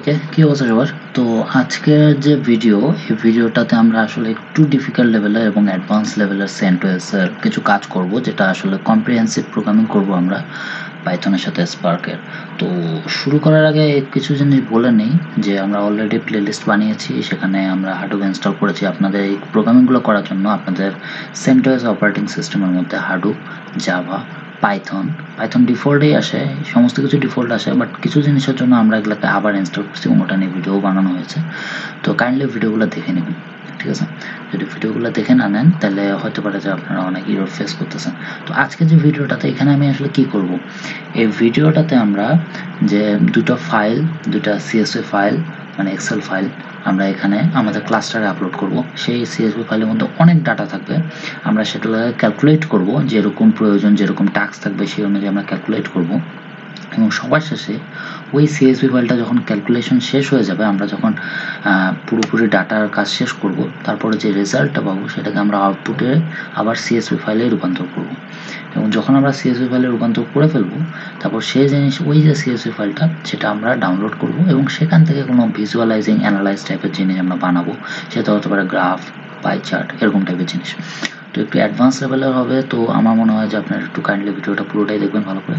সবাইকে, কি অবস্থা সবার? তো আজকের যে ভিডিও, এই ভিডিওটাতে আমরা আসলে একটু ডিফিকাল্ট লেভেলের এবং অ্যাডভান্স লেভেলের CentOS এর কিছু কাজ করব, যেটা আসলে কম্প্রিহেন্সিভ প্রোগ্রামিং করব আমরা পাইথনের সাথে স্পার্কের। তো শুরু করার আগে কিছু জিনিস বলে নেই যে আমরা অলরেডি প্লেলিস্ট বানিয়েছি, সেখানে আমরা হাডুপ ইনস্টল করেছি আপনাদের এই প্রোগ্রামিংগুলো করার জন্য। আপনাদের CentOS অপারেটিং সিস্টেমের মধ্যে হাডুপ, জাভা, পাইথন ডিফল্টেই আসে, সমস্ত কিছু ডিফল্ট আসে, বাট কিছু জিনিসের জন্য আমরা এগুলোকে আবার ইনস্টল করছি এবং ওটা নিয়ে ভিডিও বানানো হয়েছে। তো কাইন্ডলি ভিডিওগুলো দেখে নেবেন, ঠিক আছে? যদি ভিডিওগুলো দেখে না নেন তাহলে হয়তো পারে যে আপনারা অনেক ইরর ফেস করতেছেন। তো আজকে যে ভিডিওটাতে এখানে আমি আসলে কি করব, এই ভিডিওটাতে আমরা যে দুটো CSV ফাইল মানে এক্সেল ফাইল আমরা এখানে আমাদের ক্লাস্টারে আপলোড করব। সেই CSV ফাইলের মধ্যে অনেক ডাটা থাকবে, আমরা সেগুলো ক্যালকুলেট করব, যেরকম প্রয়োজন, যেরকম টাস্ক থাকবে সেই অনুযায়ী আমরা ক্যালকুলেট করব। এবং সবার শেষে ওই CSV ফাইলটা যখন ক্যালকুলেশন শেষ হয়ে যাবে, আমরা যখন পুরোপুরি ডাটার কাজ শেষ করব, তারপরে যে রেজাল্টটা পাবো সেটাকে আমরা আউটপুটে আবার CSV ফাইলে রূপান্তর করব। এবং যখন আমরা CSV ফাইলে রূপান্তর করে ফেলবো, তারপর সেই জিনিস ওই যে CSV ফাইলটা সেটা আমরা ডাউনলোড করব এবং সেখান থেকে কোনো ভিজুয়ালাইজিং অ্যানালাইজ টাইপের জিনিস আমরা বানাবো। সেটা হতে পারে গ্রাফ, পাই চার্ট, এরকম টাইপের জিনিস। তো একটু অ্যাডভান্স লেভেলের হবে, তো আমার মনে হয় যে আপনারা একটু কাইন্ডলি ভিডিওটা পুরোটাই দেখবেন ভালো করে।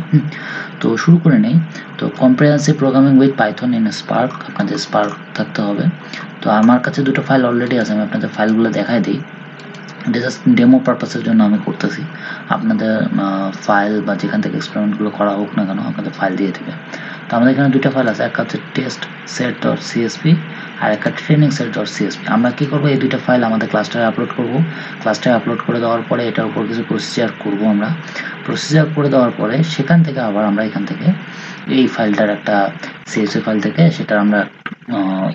তো শুরু করে নেই। তো comprehensive programming with Python in spark, আপনাদের স্পার্ক থাকতে হবে। তো আমার কাছে দুটো ফাইল অলরেডি আছে, আমি আপনাদের ফাইলগুলো দেখাই দিই। এটা জাস্ট ডেমো পারপাসের জন্য আমি করতেছি। আপনাদের ফাইল বা যেখান থেকে এক্সপেরিমেন্টগুলো করা হোক না কেন, আপনাদের ফাইল দিয়ে দেবে। তো আমাদের এখানে দুটো ফাইল আছে, একটা হচ্ছে TestSet.csv আর একটা TrainingSet.csv। আমরা কি করব, এই দুটো ফাইল আমাদের ক্লাস্টারে আপলোড করব। ক্লাস্টারে আপলোড করে দেওয়ার পরে এটার উপর কিছু প্রসিজার করব। আমরা প্রসিজার করে দেওয়ার পরে সেখান থেকে আবার আমরা এখান থেকে এই ফাইলটার একটা CSV ফাইল থেকে সেটা আমরা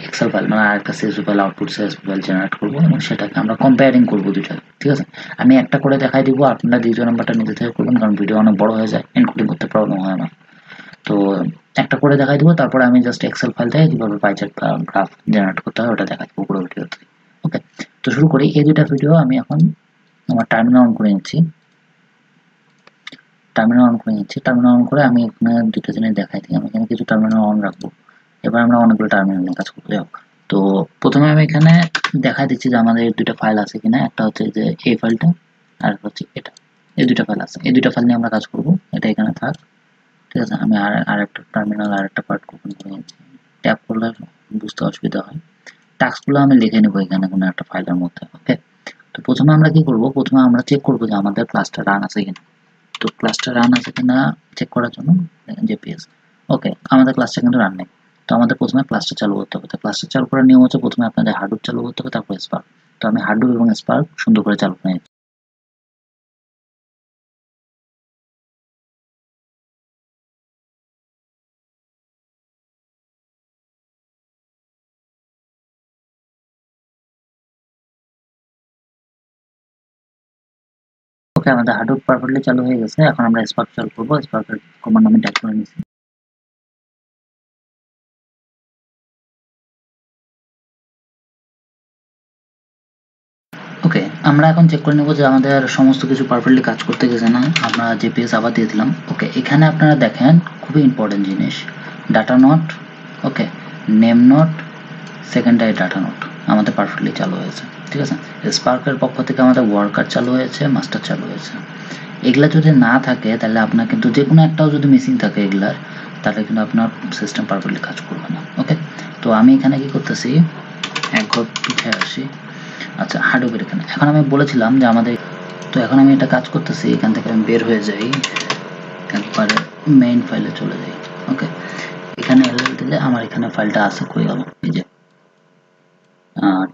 এক্সেল ফাইল মানে আরেকটা CSV file, output CSV file generate করব এবং সেটাকে আমরা কম্পেয়ারিং করব দুটো, ঠিক আছে? আমি একটা করে দেখাই দিব, আপনারা দ্বিতীয় নাম্বারটা নিজে থেকে করবেন, কারণ ভিডিও অনেক বড় হয়ে যায়, এনকোডিং করতে প্রবলেম হয় না। তো একটা করে দেখাই দিব, তারপরে আমি জাস্ট এক্সেল ফাইল থেকে কীভাবে পাই চার্ট গ্রাফ জেনারেট করতে হয় ওটা দেখাই দেবো পুরো ভিডিওতে। ওকে, তো শুরু করি। এই দুটা ভিডিও আমি এখন আমার টার্মিনাল অন করে নিচ্ছি। টার্মিনাল অন করে আমি এখানে দুটো জিনিস দেখাই দিই। আমি এখানে কিছু টার্মিনাল অন রাখবো। এবার আমরা অনেকগুলো টার্মিনাল নিয়ে কাজ করতে যাবো। তো প্রথমে আমি এখানে দেখাই দিচ্ছি যে আমাদের দুটো ফাইল আছে কিনা। একটা হচ্ছে যে এই ফাইলটা আর হচ্ছে এটা, এই দুটো ফাইল আছে। এই দুটো ফাইল নিয়ে আমরা কাজ করব। এটা এখানে থাক, ঠিক আছে? আমি আর একটা টার্মিনাল আর একটা পার্ট ওপেন করে নিচ্ছি। ট্যাপ করলে বুঝতে অসুবিধা হয়। টাস্কগুলো আমি লিখে নেবো এখানে কোনো একটা ফাইলের মধ্যে। ওকে, তো প্রথমে আমরা কি করব, প্রথমে আমরা চেক করব যে আমাদের ক্লাসটা রান আছে কিনা। তো ক্লাসটা রান আছে কিনা চেক করার জন্য JPS, ওকে, আমাদের ক্লাসটা কিন্তু রান নেই। তো আমাদের প্রথমে ক্লাসটা চালু করতে হবে। তো ক্লাসটা চালু করার নিয়ম হচ্ছে প্রথমে আপনাদের হাডুপ চালু করতে হবে, তারপর স্পার্ক। তো আমি হাডুপ এবং স্পার্ক সুন্দর করে চালু করে নিচ্ছি। ওকে, আমাদের হাডুপ পারফেক্টলি চালু হয়ে গেছে। এখন আমরা স্পার্ক চালু করবো। স্পার্কের কমান্ড আমি টাইপ করে নিচ্ছি। ওকে, আমরা এখন চেক করে নেব যে আমাদের সমস্ত কিছু পারফেক্টলি কাজ করতে গেছে না। আমরা JPS আবার দিয়ে দিলাম। ওকে, এখানে আপনারা দেখেন খুবই ইম্পর্টেন্ট জিনিস, data not, okay, name not, secondary data not আমাদের পারফেক্টলি চালু হয়েছে, ঠিক আছে? স্পার্কের পক্ষ থেকে আমাদের ওয়ার্কার চালু হয়েছে, মাস্টার চালু হয়েছে। এগুলা যদি না থাকে তাহলে আপনার কিন্তু যে কোনো একটাও যদি মিসিং থাকে এগুলার, তাহলে কিন্তু আপনার সিস্টেম পারফেক্টলি কাজ করবে না। ওকে, তো আমি এখানে কি করতেছি, এক ঘর পিছিয়ে আসি। আচ্ছা, হাডুপের এখানে এখন আমি বলেছিলাম যে আমাদের, তো এখন আমি এটা কাজ করতেছি, এখান থেকে আমি বের হয়ে যাই, একবারে মেইন ফাইলে চলে যাই। ওকে, এখানে এলএল দিলে আমার এখানে ফাইলটা আছে, কই গেল, এই যে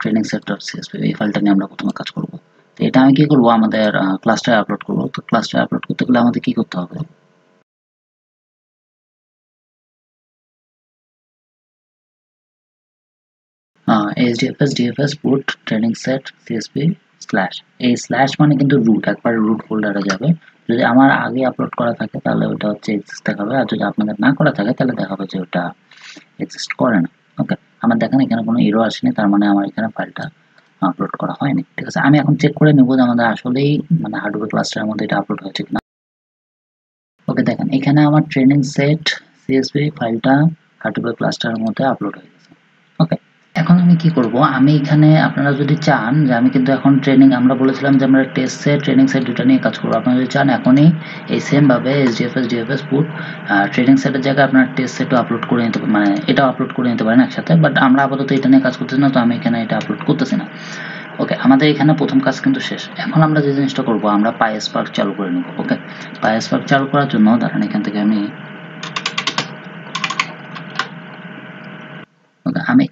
TrainingSet.csv, এই ফাইলটা নিয়ে আমরা প্রথমে কাজ করব। তো এটা আমি কি করব, আমাদের ক্লাস্টারে আপলোড করব। তো ক্লাস্টারে আপলোড করতে গেলে আমাদের কি করতে হবে, DFS put TrainingSet.csv স্ল্যাশ, এই স্ল্যাশ মানে কিন্তু রুট, একবার রুট ফোল্ডারে যাবে। যদি আমার আগে আপলোড করা থাকে তাহলে ওটা হচ্ছে এক্সিস্ট দেখাবে, আর যদি আপনাদের না করা থাকে তাহলে দেখাবে যে ওটা এক্সিস্ট করে না। ওকে, আমার দেখেন এখানে কোনো এরর আসেনি, তার মানে আমার এখানে ফাইলটা আপলোড করা হয়নি, ঠিক আছে? আমি এখন চেক করে নেব যে আমাদের আসলেই মানে হার্ডওয়্যার ক্লাস্টারের মধ্যে এটা আপলোড হয়েছে কিনা। ওকে, দেখেন এখানে আমার TrainingSet.csv ফাইলটা ভার্টিবল ক্লাস্টারের মধ্যে আপলোড হয়ে গেছে। ওকে, এখন আমি কি করব, আমি এখানে আপনারা যদি চান যে আমি কিন্তু এখন ট্রেনিং, আমরা বলেছিলাম যে আমরা টেস্ট সেট ট্রেনিং সেট দুটো নিয়ে কাজ করব। আপনারা যদি চান এখনই এই সেম ভাবে এসডিএফএস ডিএফএস পুট ট্রেনিং সেটের জায়গায় আপনারা টেস্ট সেটও আপলোড করে নিতে, মানে এটাও আপলোড করে নিতে পারেন একসাথে, বাট আমরা আপাতত এটা নিয়ে কাজ করতেছি না, তো আমি এখানে এটা আপলোড করতেছি না। ওকে, আমাদের এখানে প্রথম কাজ কিন্তু শেষ। এখন আমরা যে জিনিসটা করব, আমরা PySpark চালু করে নেব। ওকে, PySpark চালু করার জন্য ধরেন এখান থেকে আমি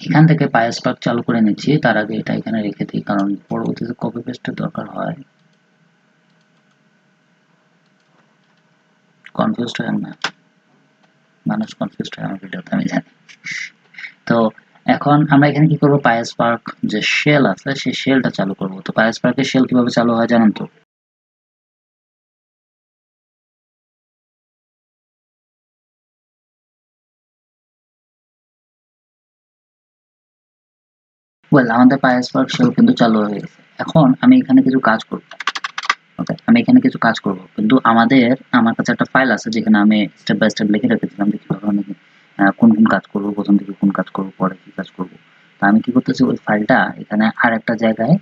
এখান থেকে PySpark চালু করে নিচ্ছি। তার আগে এটা এখানে রেখে দিই, কারণ পরবর্তীতে কপি পেস্টের দরকার হয়। কনফিউজড হয় না, মানুষ কনফিউজড হয় আমার ভিডিওতে, আমি জানি। তো এখন আমরা এখানে কি করব, PySpark যে শেল আছে সেই শেলটা চালু করব। তো PySpark এর শেল কিভাবে চালু হয় জানেন তো? ওয়েল, আমাদের PySpark শেল কিন্তু চালু হয়ে গেছে। এখন আমি এখানে কিছু কাজ করব। ওকে, আমি এখানে কিছু কাজ করব, কিন্তু আমার কাছে একটা ফাইল আছে যেখানে আমি স্টেপ বাই স্টেপ লিখে রেখেছিলাম যে কিভাবে আমি কোন কোন কাজ করব, প্রথম থেকে কোন কাজ করব, পরে কি কাজ করব। তো আমি কি করতেছি, ওই ফাইলটা এখানে আর একটা জায়গায়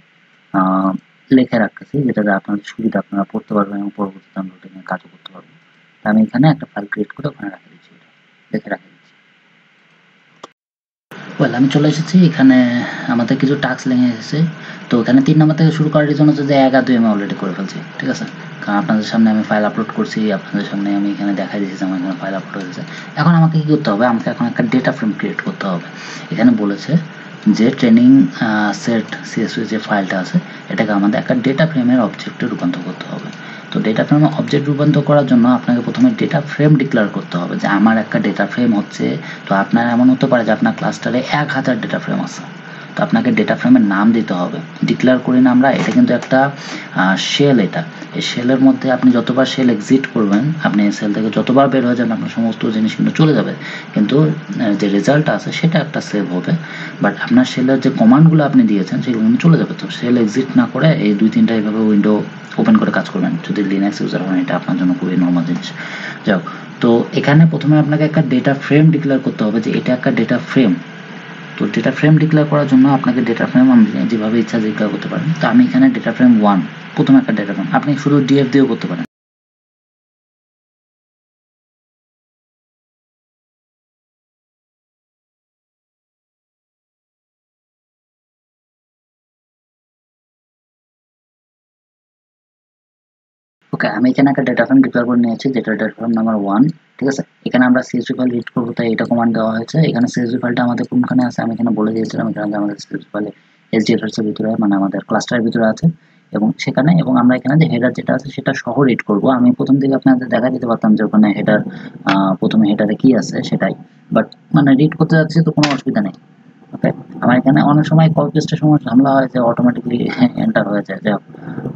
লিখে রাখতেছি, যেটাতে আপনাদের সুবিধা, আপনারা পড়তে পারবেন এবং পরবর্তীতে আমরা ওটা নিয়ে কাজও করতে পারবো। তো আমি এখানে একটা ফাইল ক্রিয়েট করে ওখানে রাখে দিচ্ছি, এটা লিখে রাখে দিচ্ছি। ওয়েল, আমি চলে এসেছি এখানে, আমাদের কিছু টাস্ক লেগে এসেছে। তো এখানে 3 নম্বর থেকে শুরু করার রিজন হচ্ছে যে 1 আর 2 আমি অলরেডি করে ফেলছি, ঠিক আছে। কারণ আপনাদের সামনে আমি ফাইল আপলোড করছি, আপনাদের সামনে আমি এখানে দেখাই দিয়েছি যে আমার এখানে ফাইল আপলোড হয়েছে। এখন আমাকে কি করতে হবে, আমাকে এখন একটা ডেটা ফ্রেম ক্রিয়েট করতে হবে। এখানে বলেছে যে ট্রেনিং সেট সিএসভি যে ফাইলটা আছে, এটাকে আমাদের একটা ডেটা ফ্রেমের অবজেক্টে রূপান্তর করতে হবে। তো ডেটা ফ্রেমে অবজেক্ট রূপান্তর করার জন্য আপনাকে প্রথমে ডেটা ফ্রেম ডিক্লেয়ার করতে হবে যে আমার একটা ডেটা ফ্রেম হচ্ছে। তো আপনার এমন হতে পারে যে আপনার ক্লাস্টারে 1000 ডেটা ফ্রেম আছে, তো আপনাকে ডেটা ফ্রেমের নাম দিতে হবে। ডিক্লেয়ার করি না আমরা, এটা কিন্তু একটা শেল। এটা এই শেলের মধ্যে আপনি যতবার শেল এক্সিট করবেন, আপনি এই সেল থেকে যতবার বের হয়ে যাবেন, আপনার সমস্ত জিনিস কিন্তু চলে যাবে, কিন্তু যে রেজাল্ট আছে সেটা একটা সেভ হবে। বাট আপনার শেলের যে কমান্ডগুলো আপনি দিয়েছেন সেগুলো কিন্তু চলে যাবে। তো শেল এক্সিট না করে এই 2-3টা এইভাবে উইন্ডো ওপেন করে কাজ করবেন যদি লিনাক্স ইউজার হন, এটা আপনার জন্য খুবই নর্মাল জিনিস। যাই হোক, তো এখানে প্রথমে আপনাকে একটা ডেটা ফ্রেম ডিক্লেয়ার করতে হবে যে এটা একটা ডেটা ফ্রেম। তো ডেটা ফ্রেম ডিক্লেয়ার করার জন্য আপনাকে ডেটা ফ্রেম যেভাবে ইচ্ছা ডিক্লেয়ার করতে পারেন। তো আমি এখানে ডেটা ফ্রেম 1 প্রথমে একটা ডেটা ফ্রেম, আপনি শুধু ডিএফ দিয়েও করতে পারেন। ওকে, আমি এখানে একটা ডেটা ফ্রেম ডিক্লেয়ার করে নিয়েছি, যেটা ডেটা ফ্রেম নাম্বার 1, ঠিক আছে। এখানে আমরা সিএসভি ফাইল রিড করবো, তাই এটা কমান্ড দেওয়া হয়েছে। এখানে সিএসভি ফাইলটা আমাদের কোনখানে আছে আমি এখানে বলে দিয়েছিলাম, এখানে আমাদের সিএসভি ফাইলে এসডিএফএস এর ভিতরে, মানে আমাদের ক্লাস্টারের ভিতরে আছে এবং সেখানে, এবং আমরা এখানে যে হেডার যেটা আছে সেটা সহ রিড করব। আমি প্রথম দিকে আপনাদের দেখা দিতে পারতাম যে ওখানে হেডার, প্রথমে হেডারে কি আছে সেটাই, বাট মানে রিড করতে যাচ্ছি তো কোনো অসুবিধা নেই। ওকে, আমার এখানে অনেক সময় কল পেস্টের সময় ঝামেলা হয় যে অটোমেটিকলি এন্টার হয়ে যায়। যাই হোক,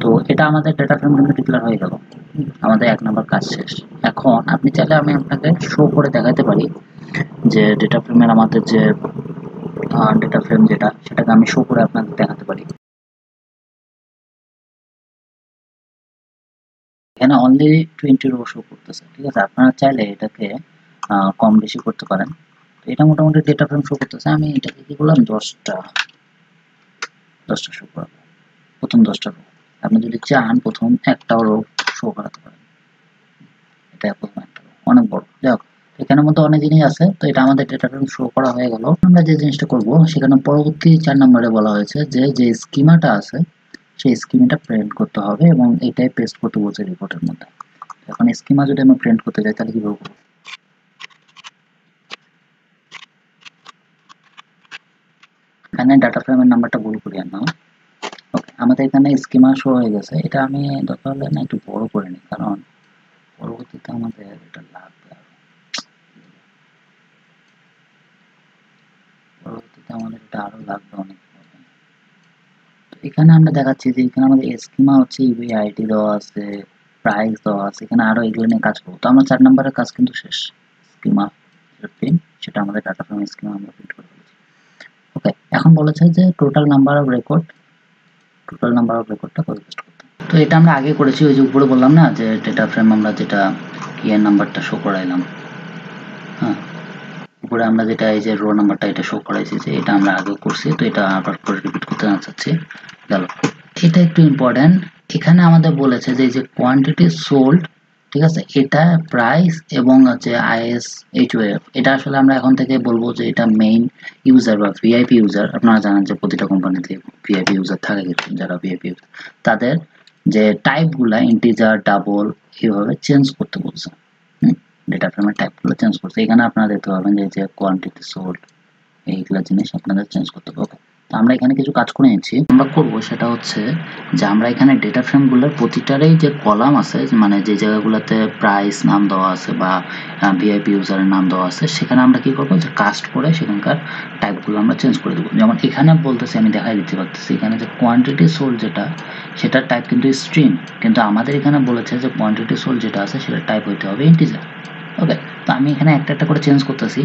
তো এটা আমাদের ডেটা ফ্রেম কিন্তু ডিক্লেয়ার হয়ে গেল, আমাদের 1 নম্বর কাজ শেষ। এখন আপনি চাইলে আমি আপনাকে শো করে দেখাতে পারি যে ডেটা ফ্রেমের আমাদের যে ডেটা ফ্রেম যেটা, সেটাকে আমি শো করে আপনাকে দেখাতে পারি। এখানে অনলি 20 রো শো করতেছে, ঠিক আছে। আপনারা চাইলে এটাকে কম বেশি করতে পারেন। এটা মোটামুটি ডেটা ফ্রেম শো করতেছে। আমি এটাকে কি করলাম, 10টা শো করাবো, প্রথম 10টা রো। আপনি যদি চান প্রথম একটাও রো শো করাতে পারেন, এটা প্রথম একটা রো অনেক বড়। যাই হোক, এখানের মধ্যে অনেক জিনিস আছে। তো এটা আমাদের ডেটা ফ্রেম শো করা হয়ে গেল। আমরা যে জিনিসটা করব, সেখানে পরবর্তী 4 নম্বরে বলা হয়েছে যে যে স্কিমাটা আছে সেই স্কিমাটা প্রিন্ট করতে হবে এবং এটাই পেস্ট করতে বলছে রিপোর্টের মধ্যে। এখন স্কিমা যদি আমি প্রিন্ট করতে যাই তাহলে কিভাবে করব? এখানে ডাটা ফ্রেমের নাম্বারটা ভুল করি না। ওকে, আমাদের এখানে স্কিমা শো হয়ে গেছে। এটা আমি দরকার হলে না একটু বড় করে নিই, কারণ পরবর্তীতে আমাদের এটা লাগবে, পরবর্তীতে আমাদের এটা আরো লাগবে অনেক। এখানে আমরা দেখাচ্ছি যে এখানে আমাদের স্কিমা হচ্ছে ইউআই আইডি দেওয়া আছে, প্রাইস দেওয়া আছে, এখানে আরো এগুলো নিয়ে কাজ করবো। তো আমরা 4 নম্বরের কাজ কিন্তু শেষ। স্কিমা প্রিন্ট, সেটা আমাদের ডাটা ফ্রেম স্কিমা আমরা প্রিন্ট করে ফেলেছি। ওকে, এখন বলেছে যে total number of record, total number of রেকর্ডটা কপি পেস্ট করতে। তো এটা আমরা আগে করেছি, ওই যে উপরে বললাম না যে ডেটা ফ্রেম আমরা যেটা কি এর নাম্বারটা শো করাইলাম, হ্যাঁ, উপরে তারপরে আমরা যেটা এই যে রো নাম্বারটা এটা শো করাইছি যে এটা আমরা আগে করছি, তো এটা আবার করে রিপিট করতে না চাচ্ছি। গেল, এটা একটু ইম্পর্টেন্ট। এখানে আমাদের বলেছে যে এই যে কোয়ান্টিটি সোল্ড, ঠিক আছে, এটা প্রাইস এবং হচ্ছে ISHOF, এটা আসলে আমরা এখন থেকে বলবো যে এটা মেইন ইউজার বা ভিআইপি ইউজার। আপনারা জানেন যে প্রতিটা কোম্পানিতে ভিআইপি ইউজার থাকে, কিন্তু যারা ভিআইপি ইউজার তাদের যে টাইপগুলা ইন্টিজার, ডাবল এইভাবে চেঞ্জ করতে বলছে। ডেটা ফ্রেমের টাইপগুলো চেঞ্জ করছে। এখানে আপনারা দেখতে পাবেন যে কোয়ান্টিটি সোল্ড এইগুলা জিনিস আপনাদের চেঞ্জ করতে হবে। ওকে, তো আমরা এখানে কিছু কাজ করে নিচ্ছি। আমরা করব সেটা হচ্ছে যে আমরা এখানে ডেটা ফ্রেমগুলোর প্রতিটারই যে কলাম আছে, মানে যে জায়গাগুলোতে প্রাইস নাম দেওয়া আছে বা ভিআইপি ইউজারের নাম দেওয়া আছে, সেখানে আমরা কি করব যে কাস্ট করে সেখানকার টাইপগুলো আমরা চেঞ্জ করে দেবো। যেমন এখানে বলতেছি, আমি দেখাই দিতে পারতেছি, এখানে যে কোয়ান্টিটি সোল্ড যেটা, সেটার টাইপ কিন্তু স্ট্রিং, কিন্তু আমাদের এখানে বলেছে যে কোয়ান্টিটি সোল্ড যেটা আছে সেটার টাইপ হইতে হবে ইন্টিজার। ওকে, তো আমি এখানে একটা একটা করে চেঞ্জ করতেছি।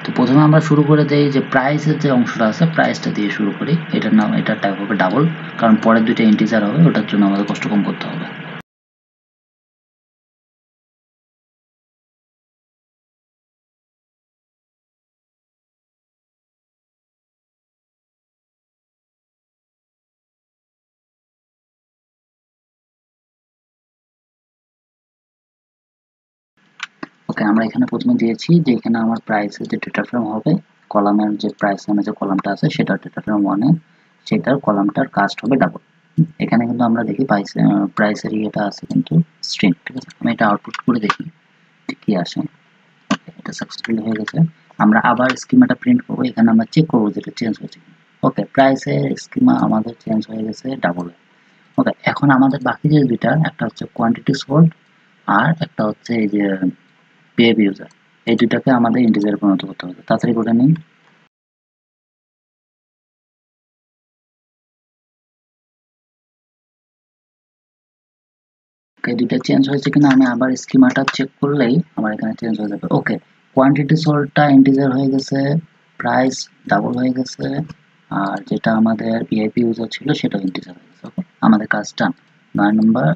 তো প্রথমে আমরা শুরু করে দেই যে প্রাইসের যে অংশটা আছে, প্রাইসটা দিয়ে শুরু করি। এটার নাম, এটার টাইপ হবে ডাবল, কারণ পরের দুইটা ইন্টিজার হবে, ওটার জন্য আমাদের কষ্ট কম করতে হবে। ওকে, আমরা এখানে প্রথমে দিয়েছি যে এখানে আমার প্রাইসের যে ডেটা ফ্রেম হবে, কলামের যে প্রাইস নামে যে কলামটা আছে সেটার ডেটা ফ্রেম 1 এ, সেটার কলামটার কাস্ট হবে ডাবল। এখানে কিন্তু আমরা দেখি প্রাইসের ইয়েটা আছে কিন্তু স্ট্রিং, ঠিক আছে। আমি এটা আউটপুট করে দেখি কি আসে। ওকে, এটা সাকসেসফুলি হয়ে গেছে। আমরা আবার স্কিমাটা প্রিন্ট করবো, এখানে আমরা চেক করবো যেটা চেঞ্জ হয়েছে। ওকে, প্রাইসের স্কিমা আমাদের চেঞ্জ হয়ে গেছে ডাবলে। ওকে, এখন আমাদের বাকি যে দুইটা, একটা হচ্ছে কোয়ান্টিটি সোল্ড আর একটা হচ্ছে এই যে পেভ ইউজার, এই দুইটাকে আমাদের ইন্টিজারে পরিণত করতে হবে। তাড়াতাড়ি করে নিই। ওকে, দুইটা চেঞ্জ হয়েছে কিনা আমি আবার স্কিমাটা চেক করলেই আমার এখানে চেঞ্জ হয়ে যাবে। ওকে, কোয়ান্টিটি সোল্ডটা ইন্টিজার হয়ে গেছে, প্রাইস ডাবল হয়ে গেছে, আর যেটা আমাদের ভিআইপি ইউজার ছিল সেটাও ইন্টিজার হয়ে গেছে। ওকে, আমাদের কাজ ডান।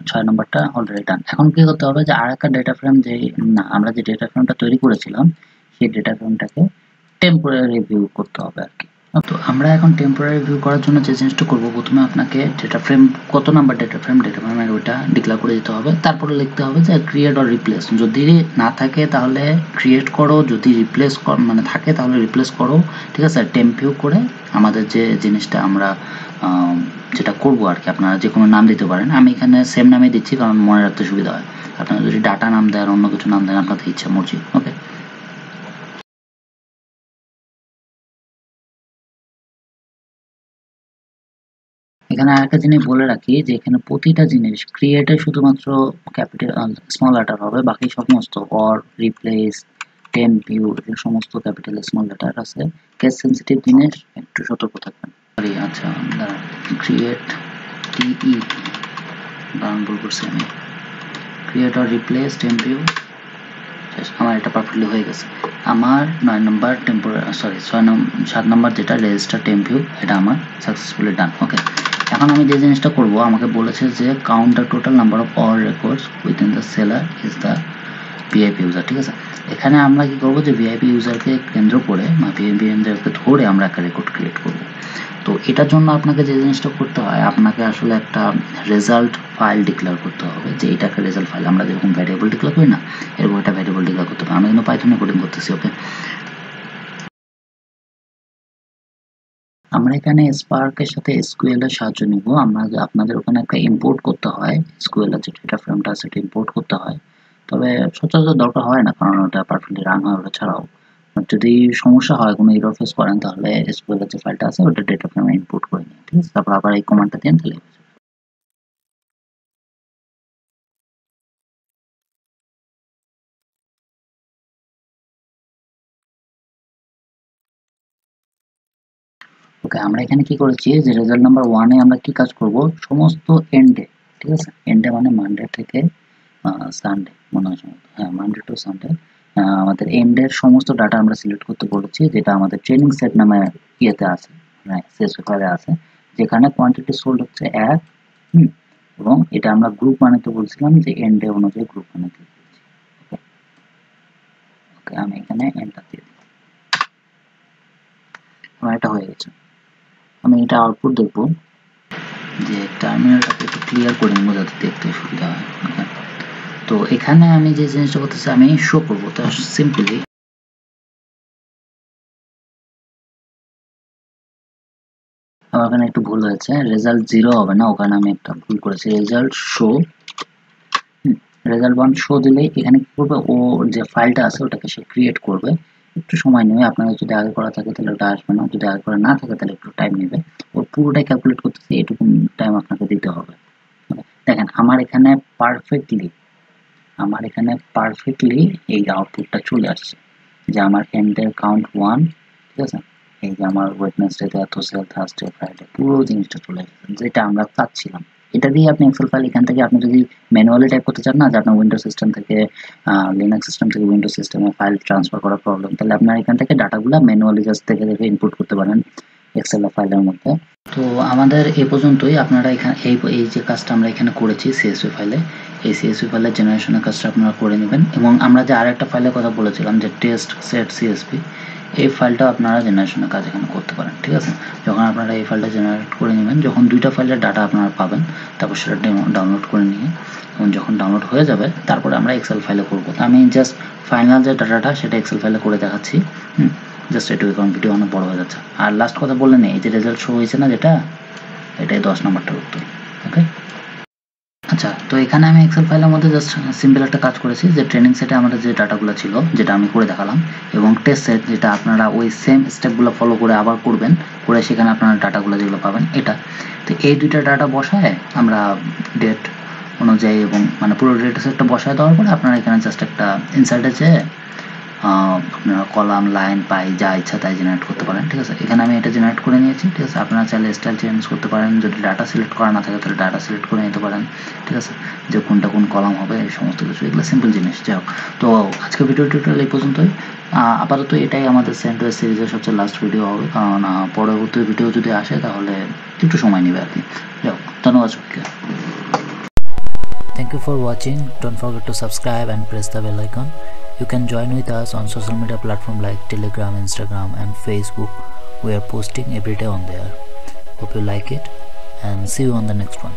6 নম্বরটা অলরেডি ডান। এখন কি করতে হবে যে আর একটা ডেটা ফ্রেম, যে না আমরা যে ডেটা ফ্রেমটা তৈরি করেছিলাম সেই ডেটা ফ্রেমটাকে টেম্পোরারি ভিউ করতে হবে আর কি। তো আমরা এখন টেম্পোরারি ভিউ করার জন্য যে জিনিসটা করবো, প্রথমে আপনাকে ডেটা ফ্রেম কত নাম্বার ডেটা ফ্রেমের ওইটা ডিক্লেয়ার করে দিতে হবে। তারপরে লিখতে হবে যে ক্রিয়েট অর রিপ্লেস, যদি না থাকে তাহলে ক্রিয়েট করো, যদি রিপ্লেস মানে থাকে তাহলে রিপ্লেস করো, ঠিক আছে। টেম্প ভিউ করে আমাদের যে জিনিসটা আমরা যেটা করবো আর কি, আপনারা যে কোনো নাম দিতে পারেন। আমি এখানে সেম নামে দিচ্ছি কারণ মনে রাখতে সুবিধা হয়। আপনারা যদি ডাটা নাম দেন, অন্য কিছু নাম দেন, আপনাদের ইচ্ছা মর্জি। ওকে, এখানে আরেকটা জিনিস বলে রাখি যে এখানে প্রতিটা জিনিস ক্রিয়েটে শুধুমাত্র ক্যাপিটাল স্মল লেটার হবে, বাকি সমস্ত অর, রিপ্লেস, টেম্প ভিউ, এগুলো সমস্ত ক্যাপিটাল স্মল লেটার আছে। কেস সেন্সিটিভ জিনিস একটু সতর্ক থাকবেন। সরি, আচ্ছা, ক্রিয়েট টিই বানান ভুল করছি আমি। Create or replace temp view, আমার এটা পারফেক্টলি হয়ে গেছে। আমার 9 নম্বর সরি 7 নম্বর যেটা রেজিস্টার টেম্প ভিউ, এটা আমার সাকসেসফুলি ডান। ওকে, এখন আমি যে জিনিসটা করব, আমাকে বলেছে যে count the total number of all records within the seller is the VIP user, ঠিক আছে। এখানে আমরা কি করব যে ভিআইপি ইউজারকে কেন্দ্র করে বা ভিআইপি ইউজারকে ধরে আমরা একটা রেকর্ড ক্রিয়েট করব। তো এটার জন্য আপনাকে যে জিনিসটা করতে হয়, আপনাকে আসলে একটা রেজাল্ট ফাইল ডিক্লেয়ার করতে হবে, যে এটা একটা রেজাল্ট ফাইল। আমরা যেরকম ভ্যারিয়েবল ডিক্লেয়ার করি না, এরকম একটা ভ্যারিয়েবল ডিক্লেয়ার করতে হবে। আমি কিন্তু পাইথনে কোডিং করতেছি। ওকে, আমরা এখানে স্পার্কের সাথে এসকিউএল এর সাহায্য নিব। আপনাদের ওখানে একটা ইম্পোর্ট করতে হয়, এসকিউএল এর যে ডেটা ফ্রেমটা আছে সেটা ইম্পোর্ট করতে হয়, তবে সচরাচর দরকার হয় না কারণ ওটা পারফেক্টলি রান হয় ওটা ছাড়াও। যদি সমস্যা হয়, কোনো এরর ফেস করেন, তাহলে এসকিউএল এর যে ফাইলটা আছে ওটা ডেটা ফ্রেমে ইম্পোর্ট করে নিন, ঠিক আছে। তারপর আবার এই কমান্ডটা দিন, তাহলে ওকে। আমরা এখানে কি করেছি যে রেজাল্ট নাম্বার 1 এ আমরা কি কাজ করব, সমস্ত এন্ডে, ঠিক আছে, এন্ডে মানে মানডে থেকে সানডে, মনে হয় হ্যাঁ, মানডে টু সানডে, আমাদের এন্ডের সমস্ত ডাটা আমরা সিলেক্ট করতে বলেছি, যেটা আমাদের ট্রেনিং সেট নামে ইয়েতে আছে, মানে CSV ফাইলে আছে, যেখানে কোয়ান্টিটি সোল্ড হচ্ছে 1, এবং এটা আমরা গ্রুপ বানাতে বলছিলাম যে এন্ডে অনুযায়ী গ্রুপ বানাতে বলছি। ওকে, আমি এখানে এন্টার দিয়ে দিই। আমার এটা হয়ে গেছে। আমি এটা আউটপুট দেখব, যে টার্মিনালটাকে একটু ক্লিয়ার করে নেবো যাতে দেখতে সুবিধা হয়। ওকে, তো এখানে আমি যে জিনিসটা করতেছি আমি শো করবো, তো সিম্পলি আমার এখানে একটু ভুল হয়েছে, রেজাল্ট 0 হবে না, ওখানে আমি একটা ভুল করেছি, রেজাল্ট শো, রেজাল্ট 1 শো দিলে এখানে কি করবে, ও যে ফাইলটা আছে ওটাকে সে ক্রিয়েট করবে, একটু সময় নেবে। আপনাদের যদি আগে করা থাকে তাহলে ওটা আসবে না, যদি আগে করা না থাকে তাহলে একটু টাইম নেবে। ও পুরোটাই ক্যালকুলেট করতেছে, এটুকু টাইম আপনাকে দিতে হবে। দেখেন আমার এখানে পারফেক্টলি এই আউটপুটটা চলে আসছে, যে আমার এন্ডের কাউন্ট 1, ঠিক আছে, এই যে আমার ওয়েডনেসডেতে এত সেল, থার্সডে, ফ্রাইডে, পুরো জিনিসটা চলে আসছে যেটা আমরা চাচ্ছিলাম। এটা দিয়ে আপনি এক্সেল ফাইল এখান থেকে আপনি যদি ম্যানুয়ালি টাইপ করতে চান না, যে আপনার উইন্ডোজ সিস্টেম থেকে লিনাক্স সিস্টেম থেকে উইন্ডোজ সিস্টেমে ফাইল ট্রান্সফার করা প্রবলেম, তাহলে আপনার এখান থেকে ডাটাগুলো ম্যানুয়ালি জাস্ট দেখে ইনপুট করতে পারেন এক্সেল ফাইলের মধ্যে। তো আমাদের এই পর্যন্তই। আপনারা এখানে এই যে কাজটা আমরা এখানে করেছি সিএসভি ফাইলে, এই সিএসভি ফাইলের জেনারেশনের কাজটা আপনারা করে নেবেন। এবং আমরা যে আরেকটা ফাইলের কথা বলেছিলাম যে টেস্ট সেট সিএসভি, এই ফাইলটা আপনারা জেনারেশনের কাজ এখানে করতে পারেন, ঠিক আছে। যখন আপনারা এই ফাইলটা জেনারেট করে নেবেন, যখন দুইটা ফাইলের ডাটা আপনারা পাবেন, তারপর সেটা ডাউনলোড করে নিয়ে, এবং যখন ডাউনলোড হয়ে যাবে তারপরে আমরা এক্সেল ফাইলে করবো। আমি জাস্ট ফাইনাল যে ডাটাটা সেটা এক্সেল ফাইলে করে দেখাচ্ছি, জাস্ট এটুকু, কারণ ভিডিও অনেক বড় হয়ে যাচ্ছে। আর লাস্ট কথা বলে নেই, এই যে রেজাল্ট শো হয়েছে না যেটা, এটাই 10 নম্বরটার উত্তর। ওকে, আচ্ছা, তো এখানে আমি এক্সেল ফাইলের মধ্যে জাস্ট সিম্পল একটা কাজ করেছি, যে ট্রেনিং সেটে আমাদের যে ডাটাগুলো ছিল যেটা আমি করে দেখালাম, এবং টেস্ট সেট যেটা আপনারা ওই সেম স্টেপগুলো ফলো করে আবার করবেন, করে সেখানে আপনারা ডাটাগুলো যেগুলো পাবেন এটা। তো এই দুইটা ডাটা বসায় আমরা ডেট অনুযায়ী, এবং মানে পুরো ডেটা সেটটা বসায় দেওয়ার পরে আপনারা এখানে জাস্ট একটা ইনসার্টে যেয়ে আপনারা কলাম, লাইন, পাই, যা ইচ্ছা তাই জেনারেট করতে পারেন, ঠিক আছে। এখানে আমি এটা জেনারেট করে নিয়েছি, ঠিক আছে। আপনারা চাইলে স্টাইল চেঞ্জ করতে পারেন, যদি ডাটা সিলেক্ট করা না থাকে তাহলে ডাটা সিলেক্ট করে নিতে পারেন, ঠিক আছে, যে কোনটা কোন কলাম হবে এই সমস্ত কিছু, এগুলো সিম্পল জিনিস। যাই হোক, তো আজকে ভিডিও টিউটোরিয়াল এই পর্যন্তই। আপাতত এটাই আমাদের CentOS সিরিজের সবচেয়ে লাস্ট ভিডিও হবে, কারণ পরবর্তী ভিডিও যদি আসে তাহলে একটু সময় নেবে আর কি। যাই হোক, ধন্যবাদ সবাইকে। Thank you for watching. Don't forget to subscribe and press the bell icon. You can join with us on social media platforms like Telegram, Instagram and Facebook. We are posting every day on there. Hope you like it and see you on the next one.